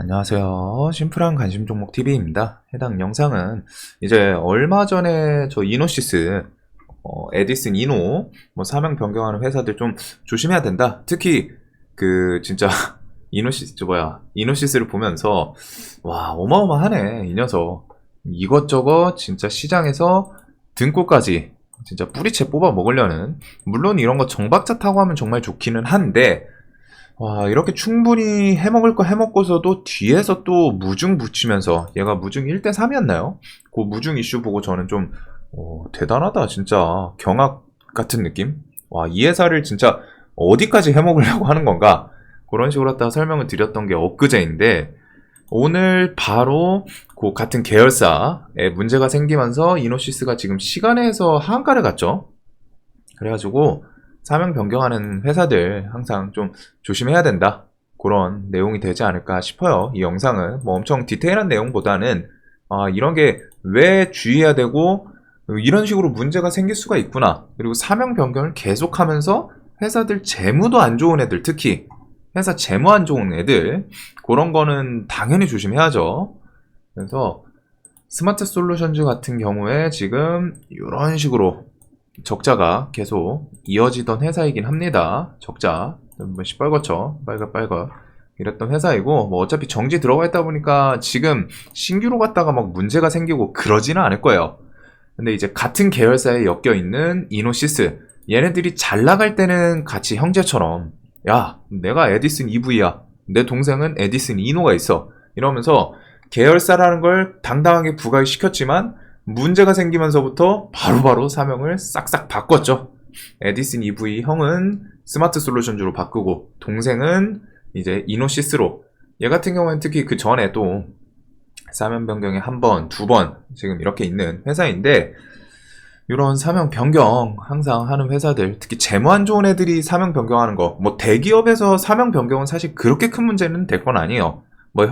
안녕하세요. 심플한 관심 종목 TV입니다. 해당 영상은 이제 얼마 전에 저 이노시스, 에디슨 이노, 사명 변경하는 회사들 좀 조심해야 된다. 특히 그 진짜 이노시스를 보면서 와 어마어마하네 이 녀석. 이것저것 진짜 시장에서 등골까지 진짜 뿌리채 뽑아 먹으려는, 물론 이런 거 정박자 타고 하면 정말 좋기는 한데 와, 이렇게 충분히 해먹을 거 해먹고서도 뒤에서 또 무중 붙이면서, 얘가 무중 1대3이었나요? 그 무중 이슈 보고 저는 좀, 대단하다, 진짜. 경악 같은 느낌? 와, 이 회사를 진짜 어디까지 해먹으려고 하는 건가? 그런 식으로 갖다가 설명을 드렸던 게 엊그제인데, 오늘 바로 그 같은 계열사에 문제가 생기면서 이노시스가 지금 시간에서 하한가를 갔죠? 그래가지고, 사명 변경하는 회사들 항상 좀 조심해야 된다. 그런 내용이 되지 않을까 싶어요. 이 영상은 뭐 엄청 디테일한 내용보다는 이런 게 왜 주의해야 되고 이런 식으로 문제가 생길 수가 있구나. 그리고 사명 변경을 계속하면서 회사들 재무도 안 좋은 애들, 특히 회사 재무 안 좋은 애들, 그런 거는 당연히 조심해야죠. 그래서 스마트 솔루션즈 같은 경우에 지금 이런 식으로 적자가 계속 이어지던 회사이긴 합니다. 적자 시뻘겋죠. 빨갛 이랬던 회사이고, 뭐 어차피 정지 들어가 있다 보니까 지금 신규로 갔다가 막 문제가 생기고 그러지는 않을 거예요. 근데 이제 같은 계열사에 엮여 있는 이노시스, 얘네들이 잘 나갈 때는 같이 형제처럼, 야 내가 에디슨 EV야, 내 동생은 에디슨 이노가 있어, 이러면서 계열사라는 걸 당당하게 부각시켰지만 문제가 생기면서부터 바로바로 사명을 싹싹 바꿨죠. 에디슨 EV 형은 스마트 솔루션즈로 바꾸고, 동생은 이제 이노시스로. 얘 같은 경우는 특히 그 전에 또 사명 변경에 한 번, 두 번 지금 이렇게 있는 회사인데, 이런 사명 변경 항상 하는 회사들, 특히 재무 안 좋은 애들이 사명 변경하는 거, 뭐 대기업에서 사명 변경은 사실 그렇게 큰 문제는 될 건 아니에요. 뭐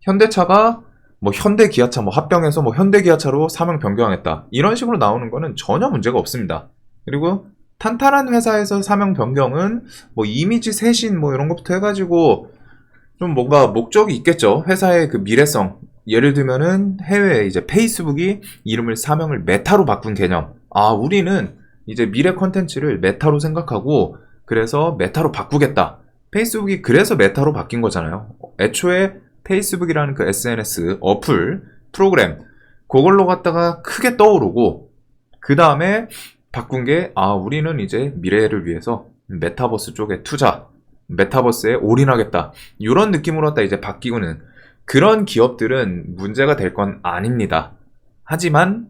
현대차가 뭐 현대기아차 합병해서 뭐 현대기아차로 사명 변경했다, 이런 식으로 나오는 거는 전혀 문제가 없습니다. 그리고 탄탄한 회사에서 사명 변경은 뭐 이미지 쇄신 뭐 이런 것부터 해가지고 좀 뭔가 목적이 있겠죠. 회사의 그 미래성. 예를 들면은 해외에 이제 페이스북이 이름을 사명을 메타로 바꾼 개념. 우리는 이제 미래 컨텐츠를 메타로 생각하고 그래서 메타로 바꾸겠다. 페이스북이 그래서 메타로 바뀐 거잖아요. 애초에 페이스북이라는 그 SNS 어플 프로그램, 그걸로 갖다가 크게 떠오르고, 그 다음에 바꾼 게 우리는 이제 미래를 위해서 메타버스 쪽에 투자, 메타버스에 올인하겠다, 이런 느낌으로 갖다 이제 바뀌고는, 그런 기업들은 문제가 될 건 아닙니다. 하지만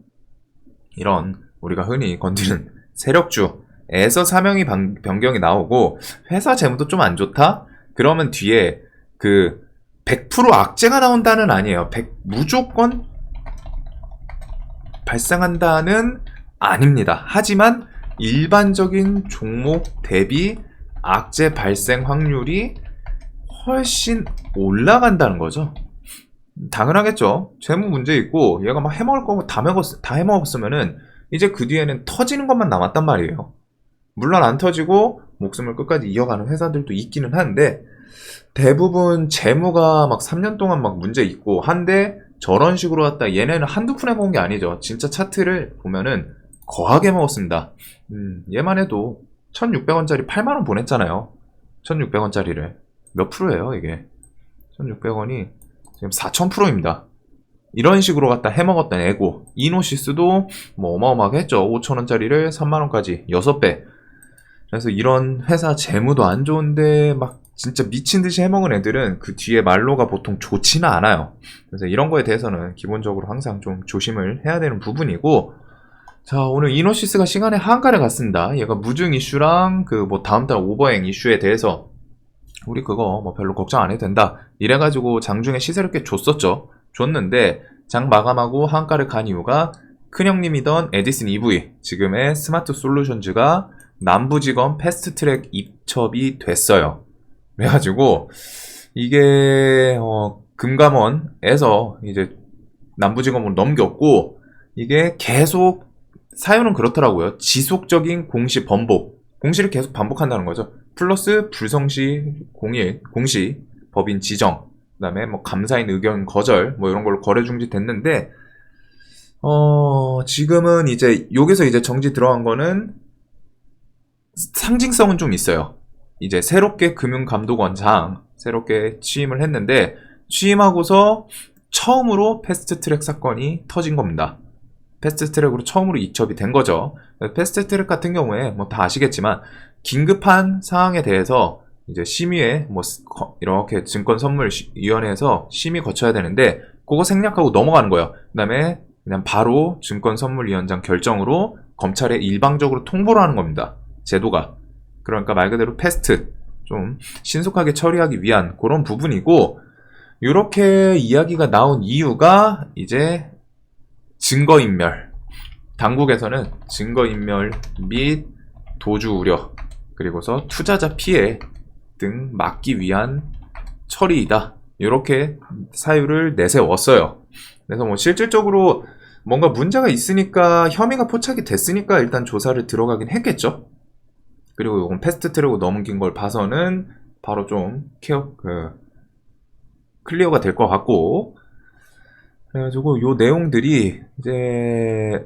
이런 우리가 흔히 건드는 세력주에서 사명이 변경이 나오고 회사 재무도 좀 안 좋다? 그러면 뒤에 그 100% 악재가 나온다는 아니에요. 무조건 발생한다는 아닙니다. 하지만 일반적인 종목 대비 악재 발생 확률이 훨씬 올라간다는 거죠. 당연하겠죠. 재무 문제 있고 얘가 막 해먹을 거고 다 해먹었으면은 이제 그 뒤에는 터지는 것만 남았단 말이에요. 물론 안 터지고 목숨을 끝까지 이어가는 회사들도 있기는 한데, 대부분 재무가 막 3년 동안 막 문제 있고 한데 저런 식으로 왔다, 얘네는 한두 푼 해먹은 게 아니죠. 진짜 차트를 보면은 거하게 먹었습니다. 얘만 해도 1600원짜리 8만원 보냈잖아요. 1600원짜리를 몇 프로예요 이게? 1600원이 지금 4000%입니다. 이런 식으로 갖다 해먹었던 애고, 이노시스도 뭐 어마어마하게 했죠. 5000원짜리를 3만원까지 6배. 그래서 이런 회사 재무도 안 좋은데 막 진짜 미친 듯이 해먹은 애들은 그 뒤에 말로가 보통 좋지는 않아요. 그래서 이런 거에 대해서는 기본적으로 항상 좀 조심을 해야 되는 부분이고, 자, 오늘 이노시스가 시간에 하한가를 갔습니다. 얘가 무중 이슈랑 그 뭐 다음 달 오버행 이슈에 대해서 우리 그거 뭐 별로 걱정 안 해도 된다, 이래가지고 장중에 시세를 꽤 줬었죠. 줬는데 장 마감하고 하한가를 간 이유가 큰형님이던 에디슨 EV, 지금의 스마트 솔루션즈가 남부지검 패스트트랙 입첩이 됐어요. 그래가지고 이게 금감원에서 이제 남부지검으로 넘겼고, 이게 계속 사유는 그렇더라고요. 지속적인 공시 번복, 공시를 계속 반복한다는 거죠. 플러스 불성시 공시 법인 지정, 그다음에 뭐 감사인 의견 거절 뭐 이런 걸로 거래 중지 됐는데 지금은 이제 여기서 이제 정지 들어간 거는 상징성은 좀 있어요. 이제 새롭게 금융감독원장 새롭게 취임을 했는데 취임하고서 처음으로 패스트트랙 사건이 터진 겁니다. 패스트트랙으로 처음으로 이첩이 된 거죠. 패스트트랙 같은 경우에 뭐 다 아시겠지만 긴급한 사항에 대해서 이제 심의에 뭐 이렇게 증권선물위원회에서 심의 거쳐야 되는데 그거 생략하고 넘어가는 거예요. 그다음에 그냥 바로 증권선물위원장 결정으로 검찰에 일방적으로 통보를 하는 겁니다. 제도가. 그러니까 말 그대로 패스트 좀 신속하게 처리하기 위한 그런 부분이고 이렇게 이야기가 나온 이유가 이제 증거인멸. 당국에서는 증거인멸 및 도주 우려 그리고서 투자자 피해 등 막기 위한 처리이다. 이렇게 사유를 내세웠어요. 그래서 뭐 실질적으로 뭔가 문제가 있으니까 혐의가 포착이 됐으니까 일단 조사를 들어가긴 했겠죠. 그리고 이건 패스트트랙으로 넘긴 걸 봐서는 바로 좀 클리어가 될 것 같고 그래가지고 요 내용들이 이제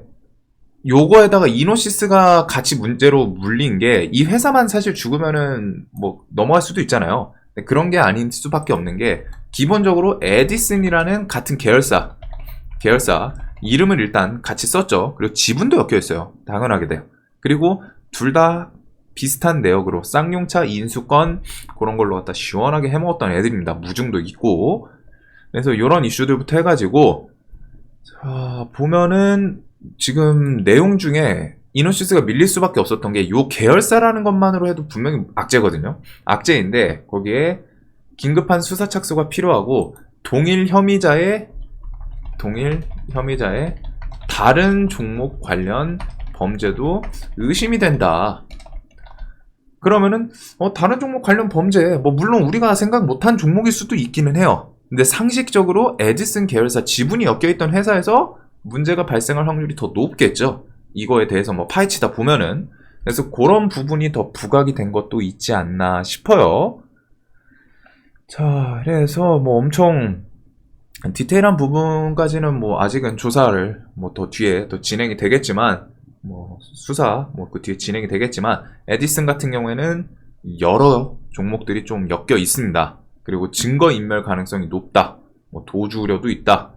요거에다가 이노시스가 같이 문제로 물린 게 이 회사만 사실 죽으면은 뭐 넘어갈 수도 있잖아요. 그런 게 아닌 수밖에 없는 게 기본적으로 에디슨이라는 같은 계열사 이름을 일단 같이 썼죠. 그리고 지분도 엮여 있어요. 당연하게 돼요. 그리고 둘 다 비슷한 내역으로 쌍용차 인수권 그런 걸로 갖다 시원하게 해먹었던 애들입니다. 무중도 있고 그래서 이런 이슈들부터 해가지고 자, 보면은 지금 내용 중에 이노시스가 밀릴 수밖에 없었던 게 요 계열사라는 것만으로 해도 분명히 악재거든요. 악재인데 거기에 긴급한 수사 착수가 필요하고 동일 혐의자의 다른 종목 관련 범죄도 의심이 된다. 그러면은 다른 종목 관련 범죄 뭐 물론 우리가 생각 못한 종목일 수도 있기는 해요. 근데 상식적으로 에디슨 계열사 지분이 엮여있던 회사에서 문제가 발생할 확률이 더 높겠죠. 이거에 대해서 뭐 파헤치다 보면은 그래서 그런 부분이 더 부각이 된 것도 있지 않나 싶어요. 자, 그래서 뭐 엄청 디테일한 부분까지는 뭐 아직은 조사를 뭐 더 뒤에 더 진행이 되겠지만 뭐 수사 뭐 그 뒤에 진행이 되겠지만 에디슨 같은 경우에는 여러 종목들이 좀 엮여 있습니다. 그리고 증거인멸 가능성이 높다. 뭐 도주 우려도 있다.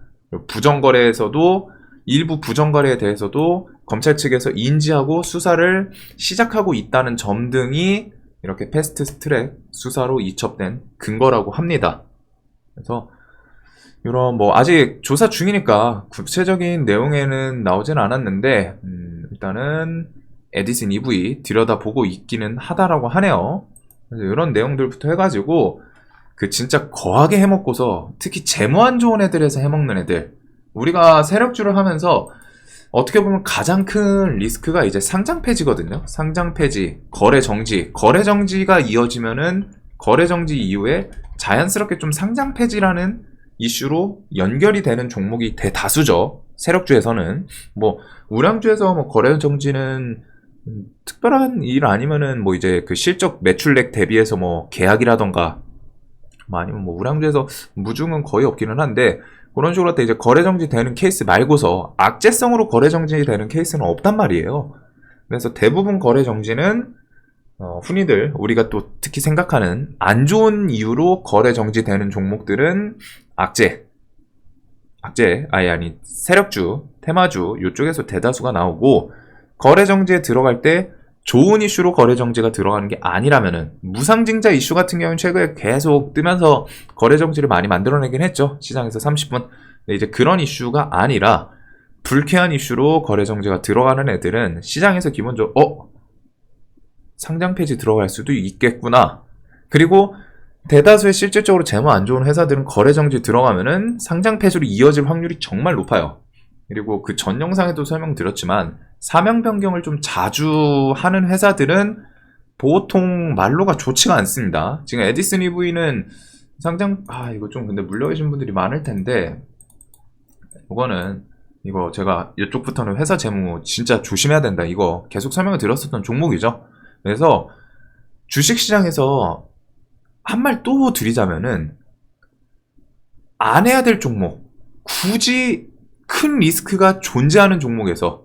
부정거래에서도 일부 부정거래에 대해서도 검찰 측에서 인지하고 수사를 시작하고 있다는 점 등이 이렇게 패스트트랙 수사로 이첩된 근거라고 합니다. 그래서 이런 뭐 아직 조사 중이니까 구체적인 내용에는 나오진 않았는데 일단은 에디슨 EV 들여다보고 있기는 하다라고 하네요. 그래서 이런 내용들부터 해가지고 그 진짜 거하게 해먹고서 특히 재무 안 좋은 애들에서 해먹는 애들 우리가 세력주를 하면서 어떻게 보면 가장 큰 리스크가 이제 상장 폐지거든요. 상장 폐지, 거래 정지가 이어지면은 거래 정지 이후에 자연스럽게 좀 상장 폐지라는 이슈로 연결이 되는 종목이 대다수죠. 세력주에서는 뭐 우량주에서 뭐 거래 정지는 특별한 일 아니면은 뭐 이제 그 실적 매출액 대비해서 뭐 계약이라던가 뭐 아니면 뭐 우량주에서 무중은 거의 없기는 한데 그런 식으로 이제 거래 정지 되는 케이스 말고서 악재성으로 거래 정지 되는 케이스는 없단 말이에요. 그래서 대부분 거래 정지는 흔히들 우리가 또 특히 생각하는 안 좋은 이유로 거래 정지되는 종목들은 아니 세력주, 테마주 이쪽에서 대다수가 나오고 거래 정지에 들어갈 때 좋은 이슈로 거래 정지가 들어가는 게 아니라면은 무상증자 이슈 같은 경우는 최근에 계속 뜨면서 거래 정지를 많이 만들어내긴 했죠. 시장에서 30분. 근데 이제 그런 이슈가 아니라 불쾌한 이슈로 거래 정지가 들어가는 애들은 시장에서 기본적으로 상장 폐지 들어갈 수도 있겠구나. 그리고 대다수의 실질적으로 재무 안 좋은 회사들은 거래 정지 들어가면은 상장 폐지로 이어질 확률이 정말 높아요. 그리고 그 전 영상에도 설명드렸지만 사명 변경을 좀 자주 하는 회사들은 보통 말로가 좋지가 않습니다. 지금 에디슨 EV는 상장 이거 좀 근데 물려 계신 분들이 많을 텐데 이거 제가 이쪽부터는 회사 재무 진짜 조심해야 된다. 이거 계속 설명을 드렸었던 종목이죠. 그래서 주식시장에서 한 말 또 드리자면은 안 해야 될 종목, 굳이 큰 리스크가 존재하는 종목에서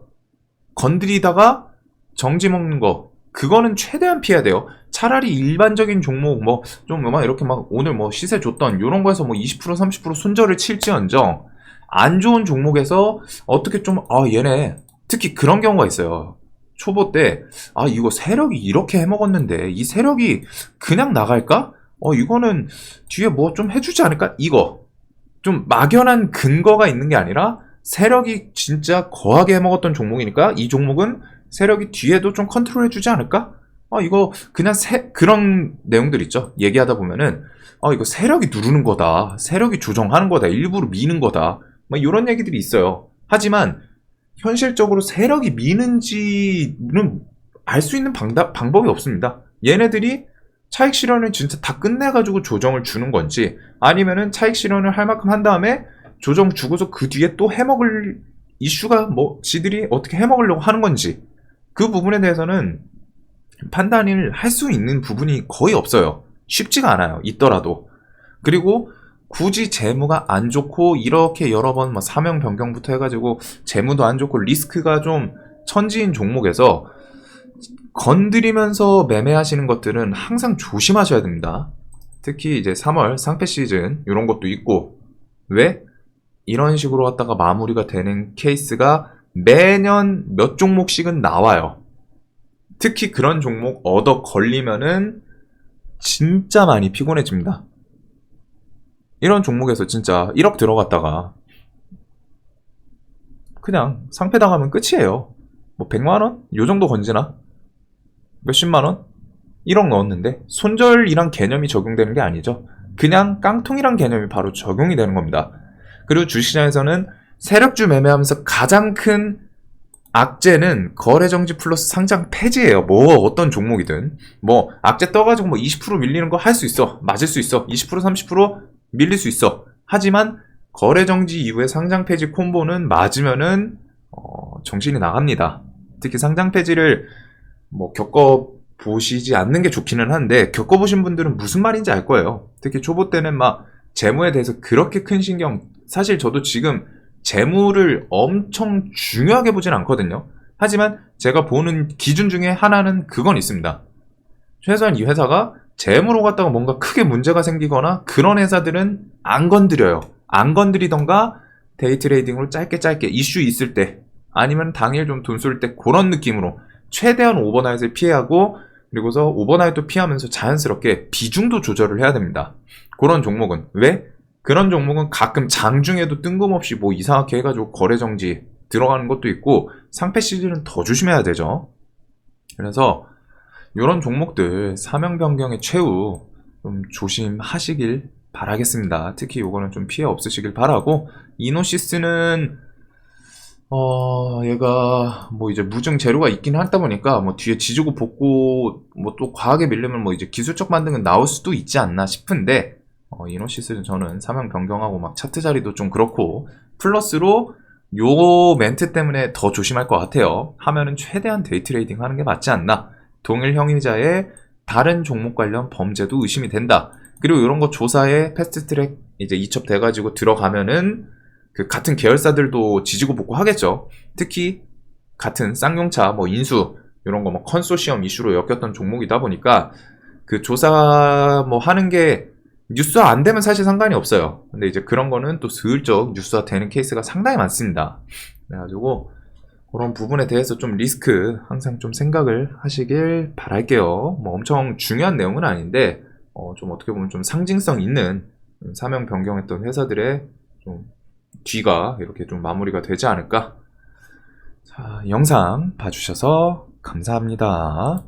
건드리다가 정지 먹는 거, 그거는 최대한 피해야 돼요. 차라리 일반적인 종목 뭐 좀 막 이렇게 막 오늘 뭐 시세 줬던 요런 거에서 뭐 20% 30% 손절을 칠지언정 안 좋은 종목에서 어떻게 좀 얘네 특히 그런 경우가 있어요. 초보 때 이거 세력이 이렇게 해먹었는데 이 세력이 그냥 나갈까? 이거는 뒤에 뭐 좀 해주지 않을까? 이거 좀 막연한 근거가 있는 게 아니라 세력이 진짜 거하게 해먹었던 종목이니까 이 종목은 세력이 뒤에도 좀 컨트롤 해주지 않을까? 이거 그냥 그런 내용들 있죠. 얘기하다 보면은 이거 세력이 누르는 거다. 세력이 조정하는 거다. 일부러 미는 거다. 막 이런 얘기들이 있어요. 하지만 현실적으로 세력이 미는지는 알 수 있는 방법이 없습니다. 얘네들이 차익 실현을 진짜 다 끝내가지고 조정을 주는 건지 아니면은 차익 실현을 할 만큼 한 다음에 조정 주고서 그 뒤에 또 해먹을 이슈가 뭐 지들이 어떻게 해먹으려고 하는 건지 그 부분에 대해서는 판단을 할 수 있는 부분이 거의 없어요. 쉽지가 않아요. 있더라도. 그리고 굳이 재무가 안 좋고 이렇게 여러 번 뭐 사명 변경부터 해가지고 재무도 안 좋고 리스크가 좀 천지인 종목에서 건드리면서 매매하시는 것들은 항상 조심하셔야 됩니다. 특히 이제 3월 상패 시즌 이런 것도 있고 왜? 이런 식으로 왔다가 마무리가 되는 케이스가 매년 몇 종목씩은 나와요. 특히 그런 종목 얻어 걸리면은 진짜 많이 피곤해집니다. 이런 종목에서 진짜 1억 들어갔다가 그냥 상패 당하면 끝이에요. 뭐 100만원? 요 정도 건지나? 몇십만원? 1억 넣었는데 손절이란 개념이 적용되는 게 아니죠. 그냥 깡통이란 개념이 바로 적용이 되는 겁니다. 그리고 주식시장에서는 세력주 매매하면서 가장 큰 악재는 거래정지 플러스 상장 폐지예요. 뭐 어떤 종목이든 뭐 악재 떠가지고 뭐 20% 밀리는 거 할 수 있어. 맞을 수 있어. 20% 30% 밀릴 수 있어. 하지만 거래정지 이후에 상장 폐지 콤보는 맞으면은 정신이 나갑니다. 특히 상장 폐지를 뭐 겪어보시지 않는 게 좋기는 한데 겪어보신 분들은 무슨 말인지 알 거예요. 특히 초보 때는 막 재무에 대해서 그렇게 큰 신경, 사실 저도 지금 재무를 엄청 중요하게 보진 않거든요. 하지만 제가 보는 기준 중에 하나는 그건 있습니다. 최소한 이 회사가 재무로 갔다가 뭔가 크게 문제가 생기거나 그런 회사들은 안 건드려요. 안 건드리던가 데이 트레이딩으로 짧게 이슈 있을 때 아니면 당일 좀 돈 쏠 때 그런 느낌으로 최대한 오버나잇을 피하고 그리고서 오버나잇도 피하면서 자연스럽게 비중도 조절을 해야 됩니다. 그런 종목은 왜? 그런 종목은 가끔 장중에도 뜬금없이 뭐 이상하게 해가지고 거래정지 들어가는 것도 있고 상패 시즌은 더 조심해야 되죠. 그래서 이런 종목들 사명 변경의 최후 좀 조심하시길 바라겠습니다. 특히 요거는 좀 피해 없으시길 바라고 이노시스는 얘가 뭐 이제 무증 재료가 있긴 하다 보니까 뭐 뒤에 지지고 볶고 뭐 또 과하게 밀리면 뭐 이제 기술적 반등은 나올 수도 있지 않나 싶은데 이노시스는 저는 사명 변경하고 막 차트 자리도 좀 그렇고 플러스로 요 멘트 때문에 더 조심할 것 같아요. 하면은 최대한 데이 트레이딩 하는 게 맞지 않나. 동일 형의자의 다른 종목 관련 범죄도 의심이 된다. 그리고 이런 거 조사에 패스트트랙 이제 이첩돼가지고 들어가면은 그 같은 계열사들도 지지고 볶고 하겠죠. 특히 같은 쌍용차 뭐 인수 이런 거 뭐 컨소시엄 이슈로 엮였던 종목이다 보니까 그 조사 뭐 하는 게 뉴스화 안 되면 사실 상관이 없어요. 근데 이제 그런 거는 또 슬쩍 뉴스화 되는 케이스가 상당히 많습니다. 그래가지고 그런 부분에 대해서 좀 리스크 항상 좀 생각을 하시길 바랄게요. 뭐 엄청 중요한 내용은 아닌데 좀 어떻게 보면 좀 상징성 있는 사명 변경했던 회사들의 좀 뒤가 이렇게 좀 마무리가 되지 않을까. 자, 영상 봐주셔서 감사합니다.